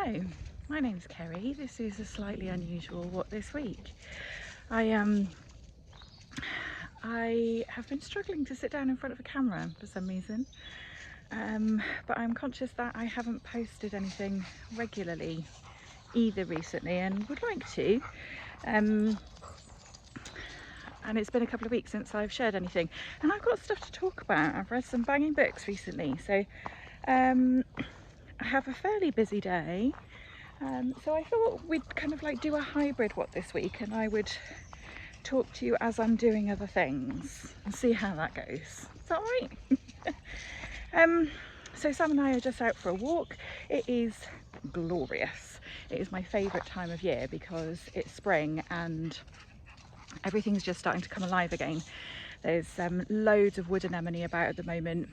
Hello, my name's Kerry. This is a slightly unusual What This Week. I have been struggling to sit down in front of a camera for some reason, but I'm conscious that I haven't posted anything regularly either recently and would like to. And it's been a couple of weeks since I've shared anything, and I've got stuff to talk about. I've read some banging books recently, so I have a fairly busy day. So I thought we'd kind of like do a hybrid What This Week, and I would talk to you as I'm doing other things and see how that goes. Is that all right? So Sam and I are just out for a walk. It is glorious. It is my favourite time of year because it's spring and everything's just starting to come alive again. There's loads of wood anemone about at the moment,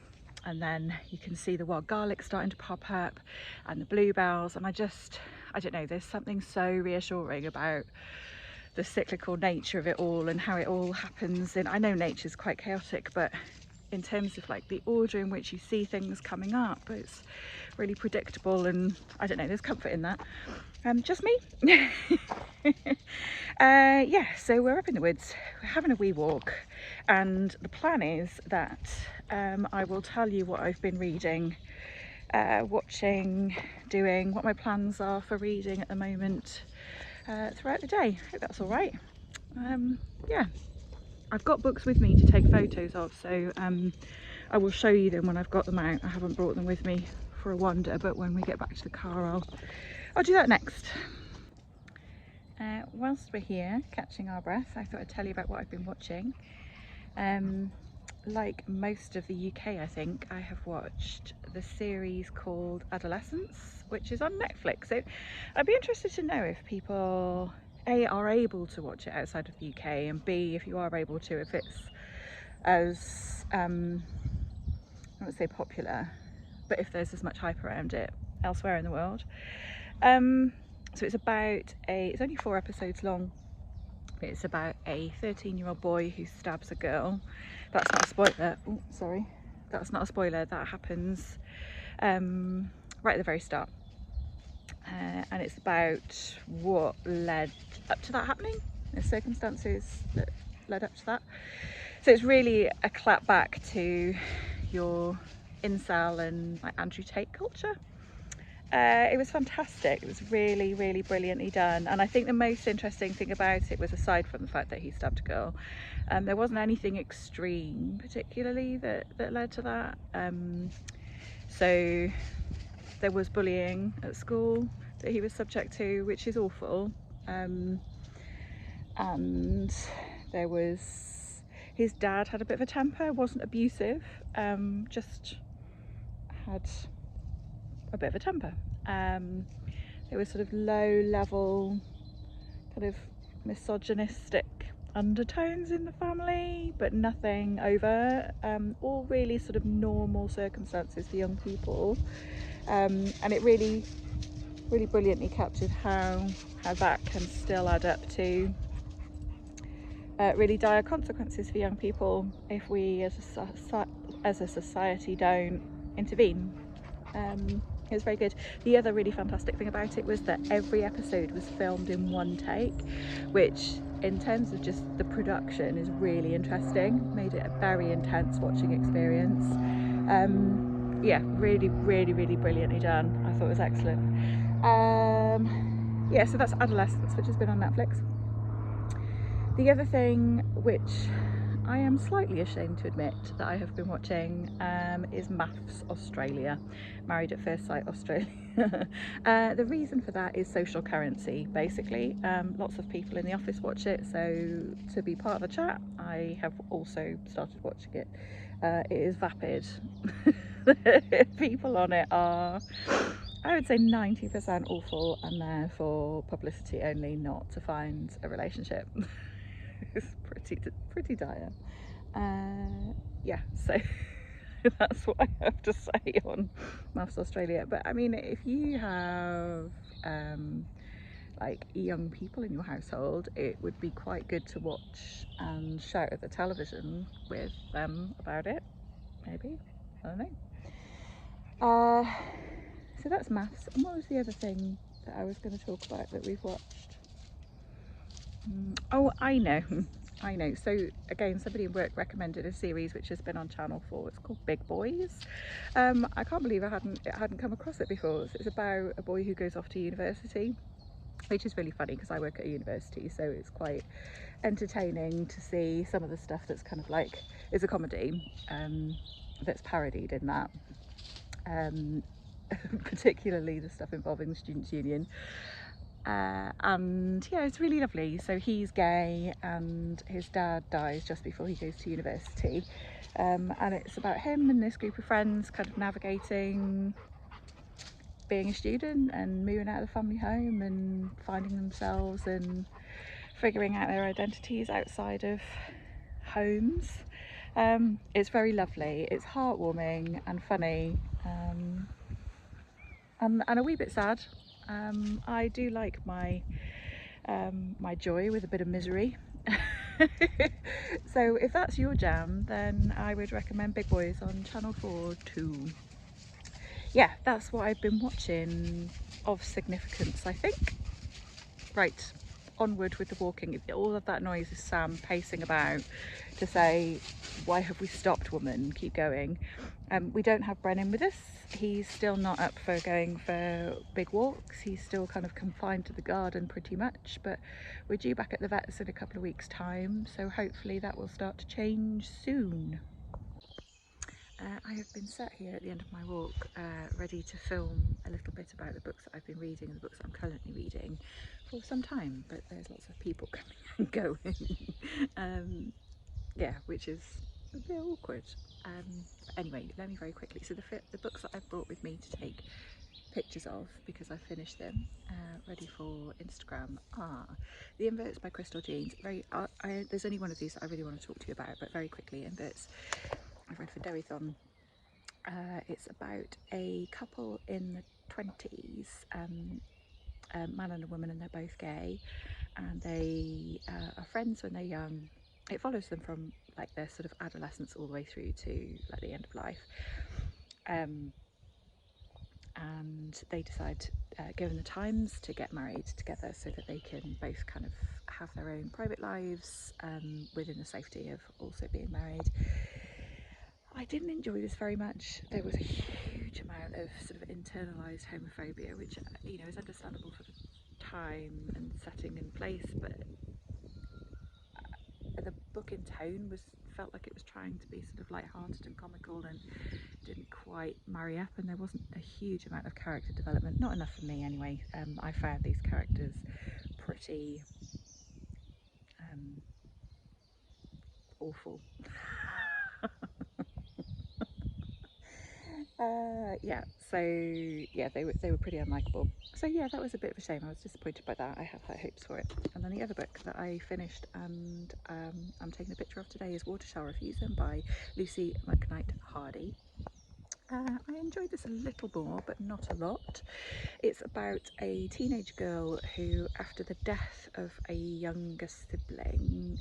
and then you can see the wild garlic starting to pop up and the bluebells, and I don't know, there's something so reassuring about the cyclical nature of it all and how it all happens. And I know nature's quite chaotic, but in terms of like the order in which you see things coming up, it's really predictable, and I don't know, there's comfort in that. Just me. Yeah, so we're up in the woods, we're having a wee walk, and the plan is that I will tell you what I've been reading, watching, doing, what my plans are for reading at the moment throughout the day. I hope that's all right. Yeah, I've got books with me to take photos of, so I will show you them when I've got them out. I haven't brought them with me for a wander, but when we get back to the car I'll do that next. Whilst we're here catching our breath, I thought I'd tell you about what I've been watching. Like most of the UK, I think, I have watched the series called Adolescence, which is on Netflix. So I'd be interested to know if people A, are able to watch it outside of the UK, and B, if you are able to, if it's as, I won't say popular, but if there's as much hype around it elsewhere in the world. So it's only 4 episodes long. It's about a 13-year-old boy who stabs a girl. That's not a spoiler. Oh, sorry. That's not a spoiler. That happens right at the very start. And it's about what led up to that happening, the circumstances that led up to that. So it's really a clap back to your incel and like Andrew Tate culture. It was fantastic. It was really, really brilliantly done, and I think the most interesting thing about it was, aside from the fact that he stabbed a girl, there wasn't anything extreme particularly that led to that. So there was bullying at school that he was subject to, which is awful, and there was, his dad had a bit of a temper, wasn't abusive, just had a bit of a temper. There was sort of low level kind of misogynistic undertones in the family, but nothing overt, all really sort of normal circumstances for young people, and it really brilliantly captured how that can still add up to really dire consequences for young people if we as a society don't intervene. It was very good. The other really fantastic thing about it was that every episode was filmed in one take, which in terms of just the production is really interesting, made it a very intense watching experience. Yeah, really brilliantly done. I thought it was excellent. Yeah, so that's Adolescence, which has been on Netflix. The other thing, which I am slightly ashamed to admit that I have been watching, is MAFS Australia, Married at First Sight Australia. The reason for that is social currency, basically. Lots of people in the office watch it, so to be part of the chat, I have also started watching it. It is vapid. People on it are, I would say, 90% awful and there for publicity only, not to find a relationship. It's pretty dire. Yeah, so that's what I have to say on MAFS Australia. But I mean, if you have like young people in your household, it would be quite good to watch and shout at the television with them about it, maybe. I don't know. so that's MAFS. And what was the other thing that I was going to talk about that we've watched? Oh, I know. I know. So again, somebody in work recommended a series which has been on Channel 4. It's called Big Boys. I can't believe it hadn't come across it before. It's about a boy who goes off to university, which is really funny because I work at a university, so it's quite entertaining to see some of the stuff that's kind of like, is a comedy that's parodied in that, particularly the stuff involving the Students' Union. And yeah, it's really lovely. So he's gay and his dad dies just before he goes to university, and it's about him and this group of friends kind of navigating being a student and moving out of the family home and finding themselves and figuring out their identities outside of homes. It's very lovely, it's heartwarming and funny, and a wee bit sad. I do like my my joy with a bit of misery. So if that's your jam, then I would recommend Big Boys on Channel 4 too. Yeah, that's what I've been watching of significance, I think. Right, onward with the walking. All of that noise is Sam pacing about to say, why have we stopped, woman? Keep going. We don't have Brennan with us. He's still not up for going for big walks. He's still kind of confined to the garden pretty much, but we're due back at the vets in a couple of weeks' time, so hopefully that will start to change soon. I have been sat here at the end of my walk, ready to film a little bit about the books that I've been reading and the books that I'm currently reading for some time, but there's lots of people coming and going. Yeah, which is a bit awkward. Anyway, let me very quickly. So the books that I've brought with me to take pictures of, because I finished them, ready for Instagram, are The Inverts by Crystal Jeans. There's only one of these that I really want to talk to you about, but very quickly, Inverts. I've read for Readathon. It's about a couple in the 20s, a man and a woman, and they're both gay, and they are friends when they're young. It follows them from like their sort of adolescence all the way through to like the end of life, and they decide, given the times, to get married together so that they can both kind of have their own private lives within the safety of also being married. I didn't enjoy this very much. There was a huge amount of sort of internalised homophobia, which, you know, is understandable for the time and setting and place, but the book in tone felt like it was trying to be sort of light-hearted and comical and didn't quite marry up, and there wasn't a huge amount of character development, not enough for me anyway. I found these characters pretty awful. Yeah, so yeah, they were pretty unlikable. So yeah, that was a bit of a shame. I was disappointed by that. I had high hopes for it. And then the other book that I finished and I'm taking a picture of today is Water Shall Refuse Them by Lucie, McKnight Hardy. I enjoyed this a little more, but not a lot. It's about a teenage girl who, after the death of a younger sibling,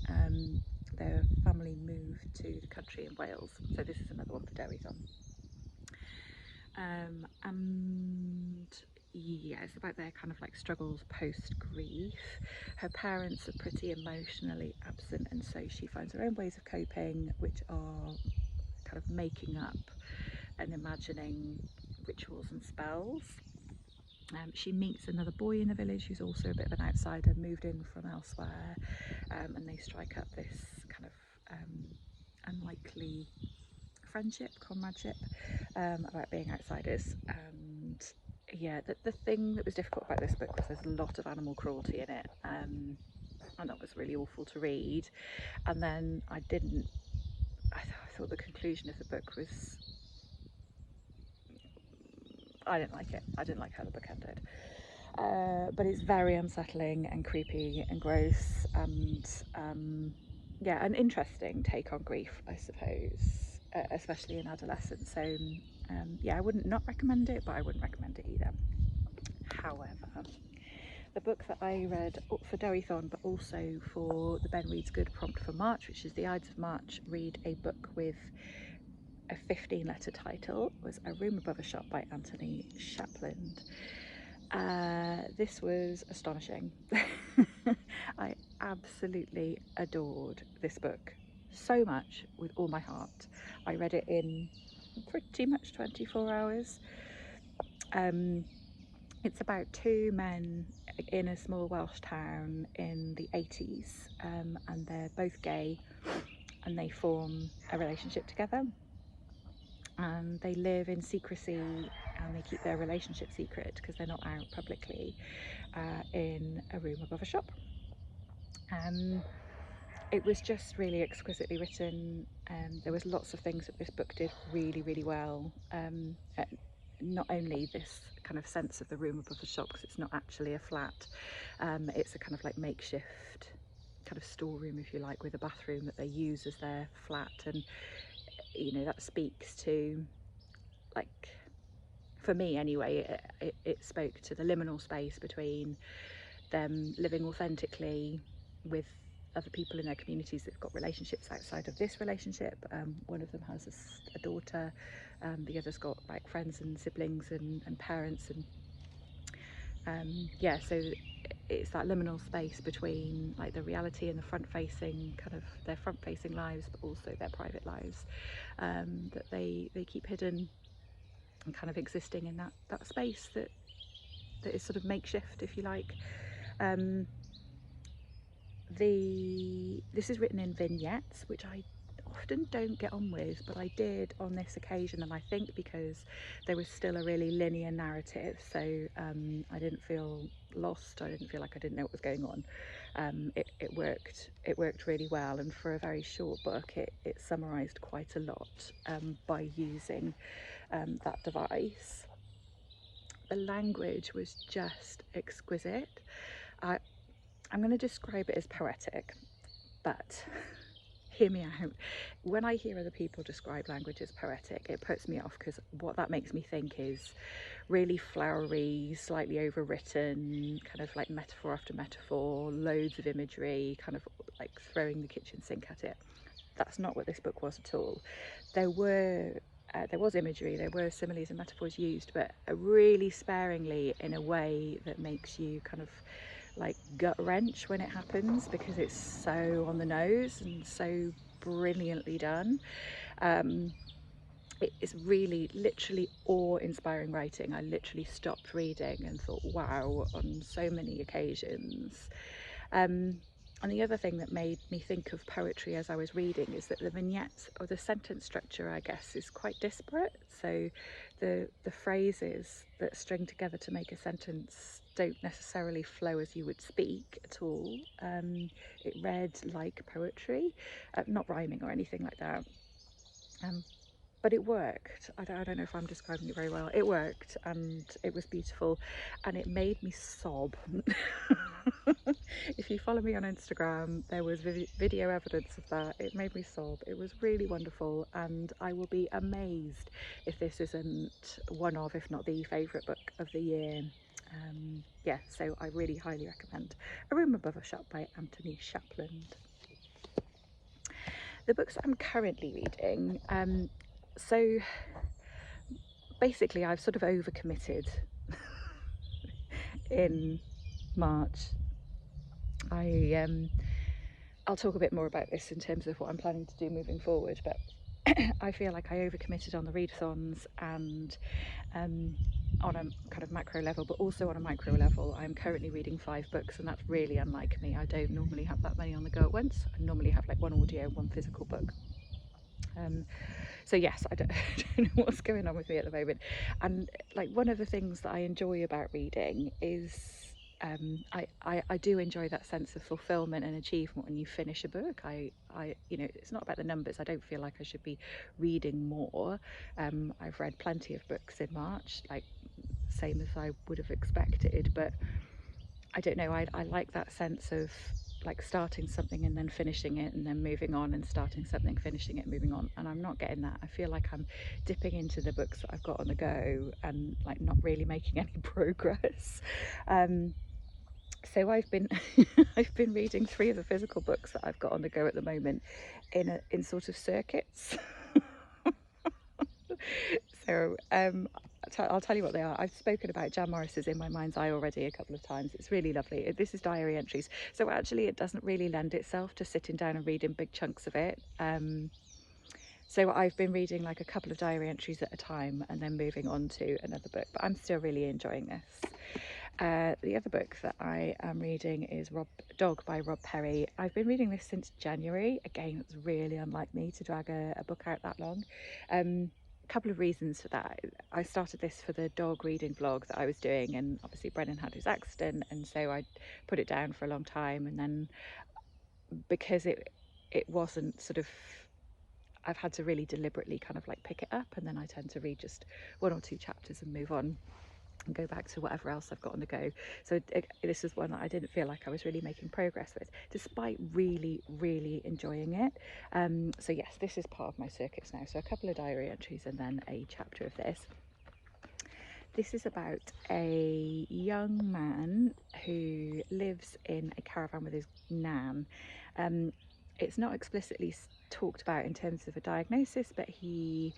their family moved to the country in Wales. So this is another one for Readathon. And yeah, it's about their kind of like struggles post grief. Her parents are pretty emotionally absent, and so she finds her own ways of coping, which are kind of making up and imagining rituals and spells. She meets another boy in the village who's also a bit of an outsider, moved in from elsewhere, and they strike up this kind of unlikely friendship, comradeship, about being outsiders. And yeah, the thing that was difficult about this book was there's a lot of animal cruelty in it, and that was really awful to read. And then I thought the conclusion of the book was, I didn't like it. I didn't like how the book ended. But it's very unsettling and creepy and gross, and yeah, an interesting take on grief, I suppose, especially in adolescence. So yeah, I wouldn't not recommend it, but I wouldn't recommend it either. However, the book that I read for Readathon, but also for the Ben Reads Good prompt for March, which is the Ides of March, read a book with a 15-letter title, was A Room Above a Shop by Anthony Shapland. This was astonishing. I absolutely adored this book so much with all my heart. I read it in pretty much 24 hours. It's about two men in a small Welsh town in the 80s, and they're both gay, and they form a relationship together, and they live in secrecy, and they keep their relationship secret because they're not out publicly, in a room above a shop. It was just really exquisitely written. There was lots of things that this book did really, really well. Not only this kind of sense of the room above the shop, because it's not actually a flat, it's a kind of like makeshift kind of storeroom, if you like, with a bathroom that they use as their flat. And you know, that speaks to, like, for me anyway, it spoke to the liminal space between them living authentically with other people in their communities that've got relationships outside of this relationship. One of them has a daughter, the other's got like friends and siblings and parents, and yeah, so it's that liminal space between like the reality and the front-facing, kind of their front-facing lives, but also their private lives, that they keep hidden, and kind of existing in that space that is sort of makeshift, if you like. This is written in vignettes, which I often don't get on with, but I did on this occasion, and I think because there was still a really linear narrative, so I didn't feel lost. I didn't feel like I didn't know what was going on. It worked really well, and for a very short book, it summarised quite a lot by using that device. The language was just exquisite. I'm going to describe it as poetic, but hear me out. When I hear other people describe language as poetic, it puts me off, because what that makes me think is really flowery, slightly overwritten, kind of like metaphor after metaphor, loads of imagery, kind of like throwing the kitchen sink at it. That's not what this book was at all. There was imagery, there were similes and metaphors used, but really sparingly, in a way that makes you kind of like gut wrench when it happens, because it's so on the nose and so brilliantly done. It's really literally awe-inspiring writing. I literally stopped reading and thought, wow, on so many occasions. And the other thing that made me think of poetry as I was reading is that the vignettes, or the sentence structure, I guess, is quite disparate. So the phrases that string together to make a sentence don't necessarily flow as you would speak at all. It read like poetry, not rhyming or anything like that. But it worked. I don't know if I'm describing it very well. It worked, and it was beautiful, and it made me sob. If you follow me on Instagram, there was video evidence of that. It made me sob. It was really wonderful, and I will be amazed if this isn't one of, if not the favourite book of the year. Yeah, so I really highly recommend A Room Above a Shop by Anthony Shapland. The books I'm currently reading, so basically I've sort of overcommitted in March. I'll talk a bit more about this in terms of what I'm planning to do moving forward, but I feel like I overcommitted on the readathons, and on a kind of macro level, but also on a micro level, I'm currently reading 5 books, and that's really unlike me. I don't normally have that many on the go at once. I normally have like one audio, one physical book. So yes, I don't know what's going on with me at the moment. And like, one of the things that I enjoy about reading is I do enjoy that sense of fulfillment and achievement when you finish a book. I you know, it's not about the numbers. I don't feel like I should be reading more. I've read plenty of books in March, like same as I would have expected, but I don't know, I like that sense of like starting something and then finishing it and then moving on, and starting something, finishing it, moving on, and I'm not getting that. I feel like I'm dipping into the books that I've got on the go and like not really making any progress. So I've been I've been reading 3 of the physical books that I've got on the go at the moment in sort of circuits. So I'll tell you what they are. I've spoken about Jan Morris's In My Mind's Eye already a couple of times. It's really lovely. This is diary entries. So actually it doesn't really lend itself to sitting down and reading big chunks of it. So I've been reading like a couple of diary entries at a time and then moving on to another book, but I'm still really enjoying this. The other book that I am reading is Dog by Rob Perry. I've been reading this since January. Again, it's really unlike me to drag a book out that long. A couple of reasons for that. I started this for the dog reading vlog that I was doing, and obviously Brennan had his accident, and so I put it down for a long time, and then because it wasn't sort of, I've had to really deliberately kind of like pick it up, and then I tend to read just 1 or 2 chapters and move on and go back to whatever else I've got on the go. So this is one that I didn't feel like I was really making progress with, despite really enjoying it. So yes, this is part of my circuits now. So a couple of diary entries and then a chapter of this. This is about a young man who lives in a caravan with his nan. It's not explicitly talked about in terms of a diagnosis, but he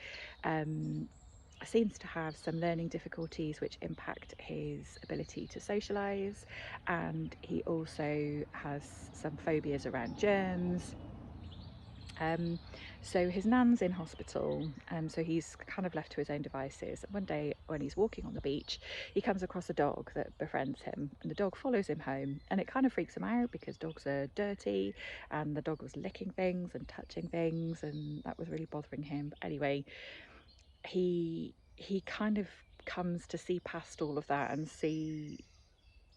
seems to have some learning difficulties which impact his ability to socialise, and he also has some phobias around germs. So his nan's in hospital, so he's kind of left to his own devices. One day when he's walking on the beach, he comes across a dog that befriends him, and the dog follows him home, and it kind of freaks him out because dogs are dirty, and the dog was licking things and touching things, and that was really bothering him. But anyway, he kind of comes to see past all of that and see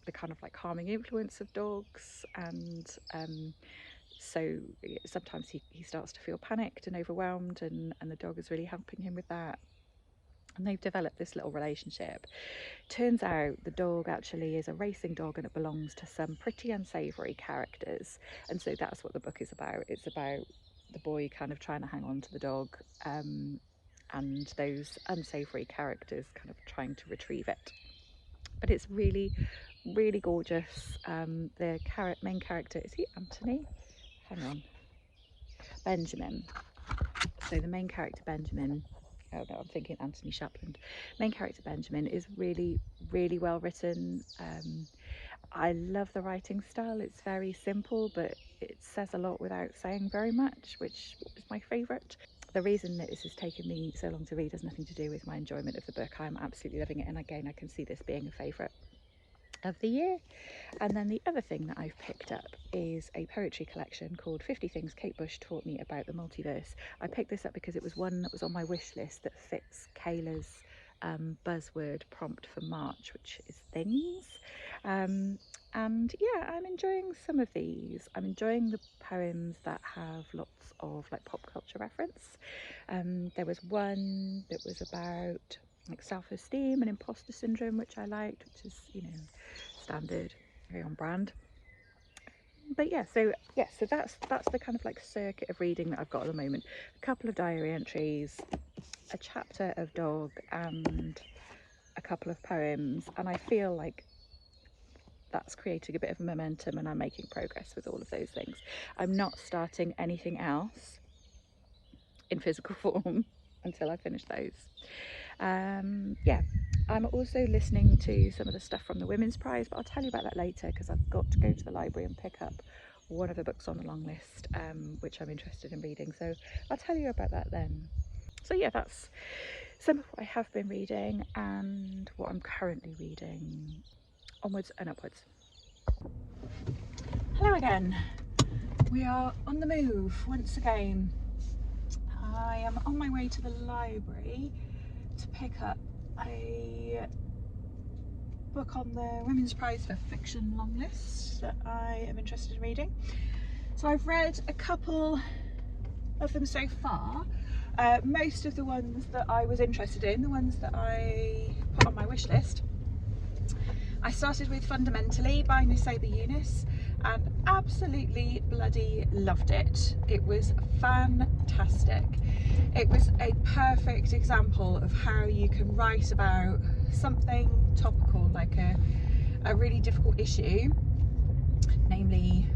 the kind of like calming influence of dogs, and so sometimes he starts to feel panicked and overwhelmed, and the dog is really helping him with that, and they've developed this little relationship. Turns out the dog actually is a racing dog, and it belongs to some pretty unsavoury characters, and so that's what the book is about. It's about the boy kind of trying to hang on to the dog, and those unsavoury characters kind of trying to retrieve it. But it's really gorgeous. The main character, is he Anthony? Hang on. Benjamin. So the main character Benjamin, oh no, I'm thinking Anthony Shapland. Main character Benjamin is really well written. I love the writing style. It's very simple, but it says a lot without saying very much, which is my favourite. The reason that this has taken me so long to read has nothing to do with my enjoyment of the book. I'm absolutely loving it, and again I can see this being a favourite of the year. And then the other thing that I've picked up is a poetry collection called 50 Things Kate Bush Taught Me About the Multiverse. I picked this up because it was one that was on my wish list that fits Kayla's buzzword prompt for March, which is things. And yeah, I'm enjoying some of these. I'm enjoying the poems that have lots of like pop culture reference. There was one that was about like self-esteem and imposter syndrome, which I liked, which is, you know, standard, very on brand. But yeah, so that's the kind of like circuit of reading that I've got at the moment. A couple of diary entries, a chapter of Dog, and a couple of poems, and I feel like that's creating a bit of momentum, and I'm making progress with all of those things. I'm not starting anything else in physical form until I finish those. Yeah, I'm also listening to some of the stuff from the Women's Prize, but I'll tell you about that later because I've got to go to the library and pick up one of the books on the long list, which I'm interested in reading, so I'll tell you about that then. So yeah, that's some of what I have been reading and what I'm currently reading. Onwards and upwards. Hello again. We are on the move once again. I am on my way to the library to pick up a book on the Women's Prize for Fiction long list that I am interested in reading. So I've read a couple of them so far. Most of the ones that I was interested in, the ones that I put on my wish list. I started with Fundamentally by Nussaibah Yunis and absolutely bloody loved it. It was fantastic. It was a perfect example of how you can write about something topical, like a really difficult issue, namely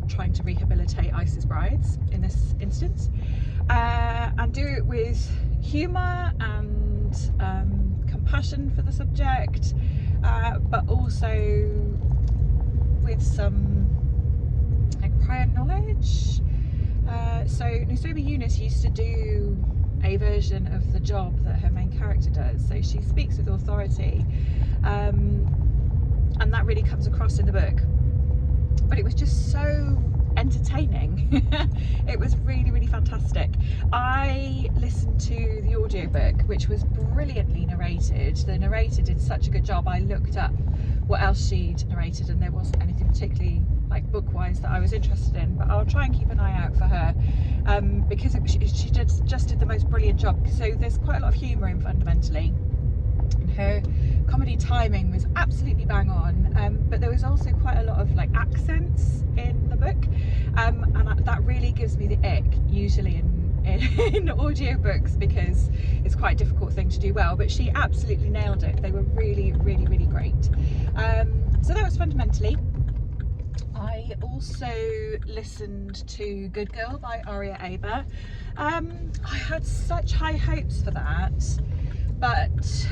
trying to rehabilitate ISIS brides in this instance, and do it with humour and compassion for the subject, but also with some like prior knowledge. So Nussaibah Yunis used to do a version of the job that her main character does, so she speaks with authority, and that really comes across in the book. But it was just so entertaining. It was really, really fantastic. I listened to the audiobook, which was brilliantly narrated. The narrator did such a good job. I looked up what else she'd narrated, and there wasn't anything particularly like book-wise that I was interested in, but I'll try and keep an eye out for her, because she just did the most brilliant job. So there's quite a lot of humour in Fundamentally. Her comedy timing was absolutely bang on, but there was also quite a lot of like accents in the book, and that really gives me the ick usually in audiobooks, because it's quite a difficult thing to do well, but she absolutely nailed it. They were really, really, really great. So that was Fundamentally. I also listened to Good Girl by Aria Aber. I had such high hopes for that, but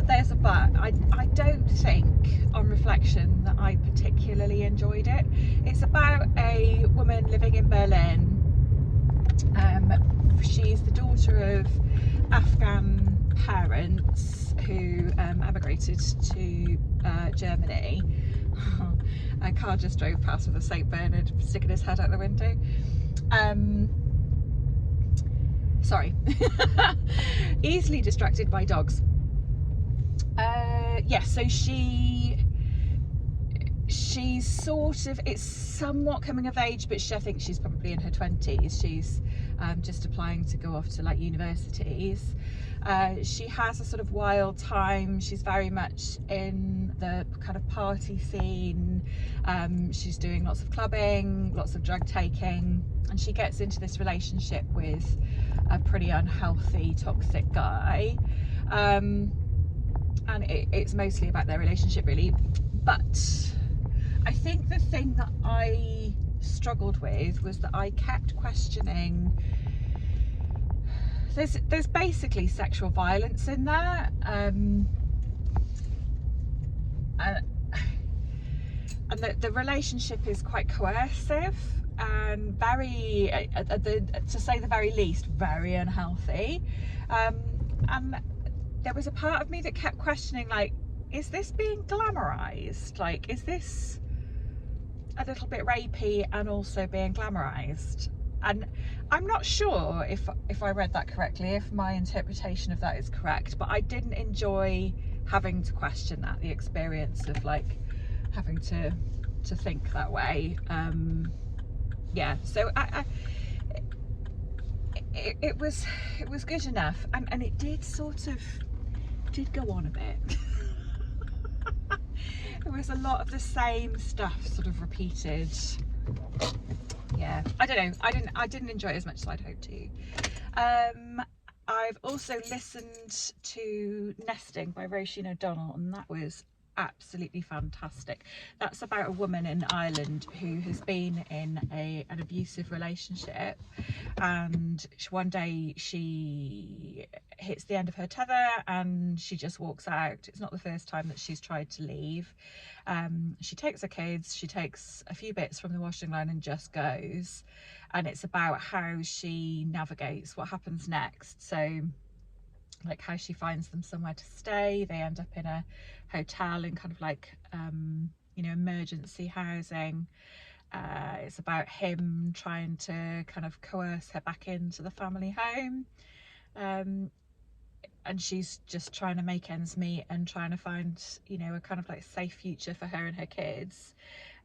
there's a but. I don't think on reflection that I particularly enjoyed it. It's about a woman living in Berlin. She's the daughter of Afghan parents who emigrated to Germany. A car just drove past with a St. Bernard sticking his head out the window. Sorry. Easily distracted by dogs. Yeah, so she's sort of, it's somewhat coming of age, but I think she's probably in her 20s. She's just applying to go off to like universities. She has a sort of wild time. She's very much in the kind of party scene. She's doing lots of clubbing, lots of drug taking, and she gets into this relationship with a pretty unhealthy, toxic guy. And it's mostly about their relationship really, but I think the thing that I struggled with was that I kept questioning, there's basically sexual violence in there, and the relationship is quite coercive and very, to say the very least, very unhealthy, and there was a part of me that kept questioning, like, is this being glamorized? Like, is this a little bit rapey and also being glamorized? And I'm not sure if I read that correctly, if my interpretation of that is correct, but I didn't enjoy having to question that, the experience of like having to think that way. Yeah, so it was good enough, and it did go on a bit. There was a lot of the same stuff sort of repeated. Yeah, I don't know, I didn't enjoy it as much as I'd hoped to. I've also listened to Nesting by Roisin Donnell, and that was absolutely fantastic. That's about a woman in Ireland who has been in an abusive relationship, and one day she hits the end of her tether and she just walks out. It's not the first time that she's tried to leave. She takes her kids, she takes a few bits from the washing line and just goes, and it's about how she navigates what happens next. So like how she finds them somewhere to stay. They end up in a hotel in kind of like you know, emergency housing. It's about him trying to kind of coerce her back into the family home, and she's just trying to make ends meet and trying to find, you know, a kind of like safe future for her and her kids.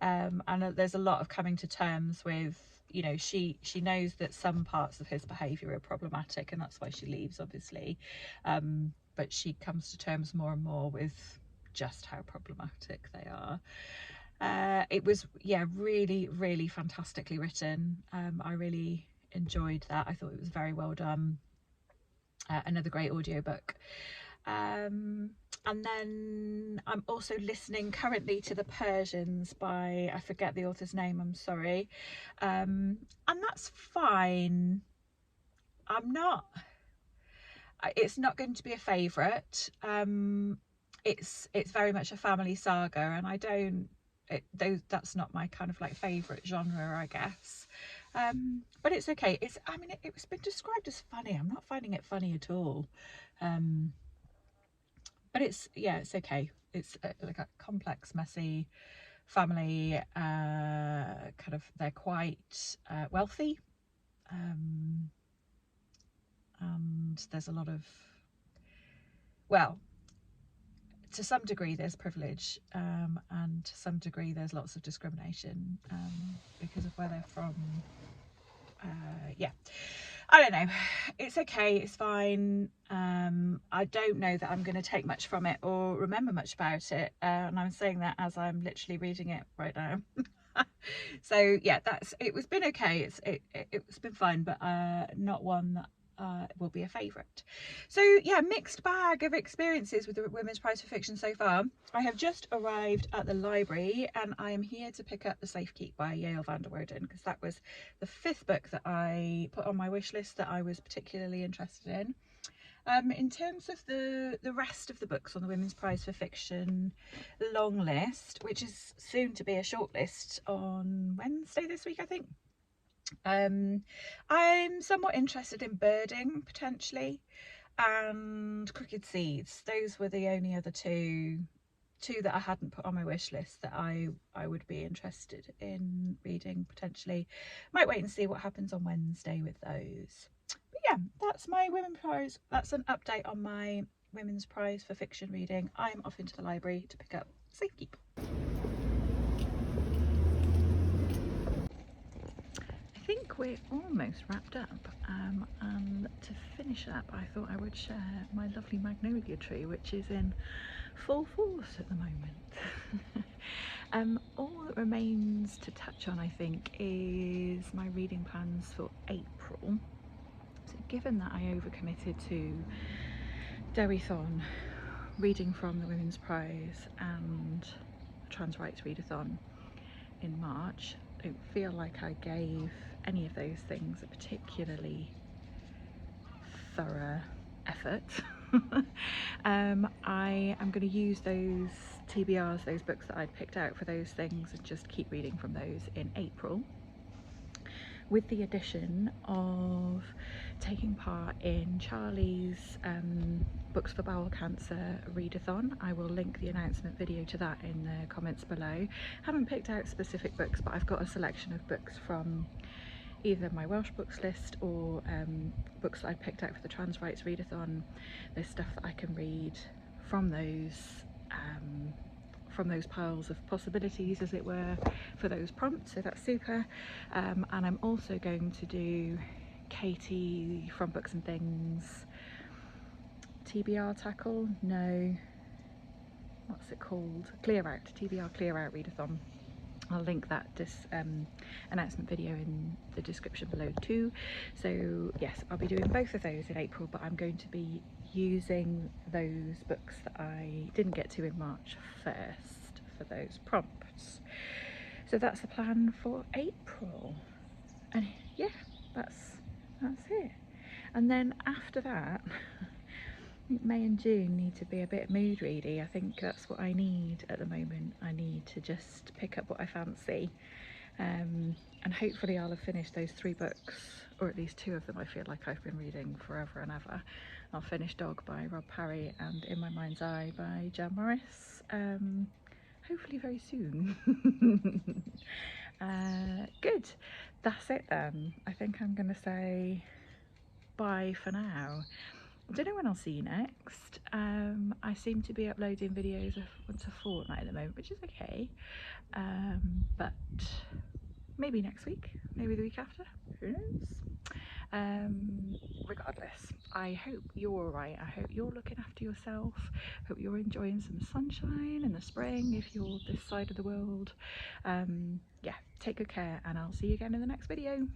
And there's a lot of coming to terms with, you know, she knows that some parts of his behaviour are problematic, and that's why she leaves, obviously, but she comes to terms more and more with just how problematic they are. It was, yeah, really, really fantastically written. I really enjoyed that. I thought it was very well done. Another great audiobook. And then I'm also listening currently to The Persians by, I forget the author's name, I'm sorry. And that's fine. It's not going to be a favourite. It's very much a family saga, and that's not my kind of like favourite genre, I guess. But it's okay. I mean, it's been described as funny. I'm not finding it funny at all. But it's okay. It's like a complex, messy family. Kind of, they're quite wealthy, and there's a lot of, well, to some degree there's privilege, and to some degree there's lots of discrimination because of where they're from. Yeah, I don't know. It's okay, it's fine. I don't know that I'm going to take much from it or remember much about it, and I'm saying that as I'm literally reading it right now. So yeah, it's been okay. It's been fine, but not one that will be a favourite. So yeah, mixed bag of experiences with the Women's Prize for Fiction so far. I have just arrived at the library and I am here to pick up The Safekeep by Yael van der Wouden, because that was the 5th book that I put on my wish list that I was particularly interested in. In terms of the rest of the books on the Women's Prize for Fiction long list, which is soon to be a short list on Wednesday this week, I think, I'm somewhat interested in Birding, potentially, and Crooked Seeds. Those were the only other two that I hadn't put on my wish list that I would be interested in reading, potentially. Might wait and see what happens on Wednesday with those. But yeah, that's my Women's Prize. That's an update on my Women's Prize for Fiction reading. I'm off into the library to pick up Safekeep. I think we're almost wrapped up, and to finish up I thought I would share my lovely magnolia tree, which is in full force at the moment. All that remains to touch on, I think, is my reading plans for April. So given that I overcommitted to Readathon, reading from the Women's Prize, and Trans Rights Readathon in March, I don't feel like I gave any of those things a particularly thorough effort. I am going to use those TBRs, those books that I'd picked out for those things, and just keep reading from those in April, with the addition of taking part in Charlie's Books for Bowel Cancer Readathon. I will link the announcement video to that in the comments below. Haven't picked out specific books, but I've got a selection of books from either my Welsh books list or books that I picked out for the Trans Rights Readathon. There's stuff that I can read from those piles of possibilities, as it were, for those prompts, so that's super. And I'm also going to do Katie from Books and Things TBR tackle, no, what's it called, Clear Out, TBR Clear Out Readathon. I'll link that announcement video in the description below too. So yes, I'll be doing both of those in April, but I'm going to be using those books that I didn't get to in March first for those prompts. So that's the plan for April, and yeah, that's it. And then after that, I think May and June need to be a bit mood ready. I think that's what I need at the moment. I need to just pick up what I fancy, and hopefully I'll have finished those 3 books, or at least 2 of them I feel like I've been reading forever and ever. I'll finish Dog by Rob Parry and In My Mind's Eye by Jan Morris, hopefully very soon. Good, that's it then. I think I'm gonna say bye for now. I don't know when I'll see you next. I seem to be uploading videos once a fortnight at the moment, which is okay, but maybe next week, maybe the week after, who knows. Regardless, I hope you're alright. I hope you're looking after yourself. Hope you're enjoying some sunshine in the spring if you're this side of the world. Yeah, take good care, and I'll see you again in the next video.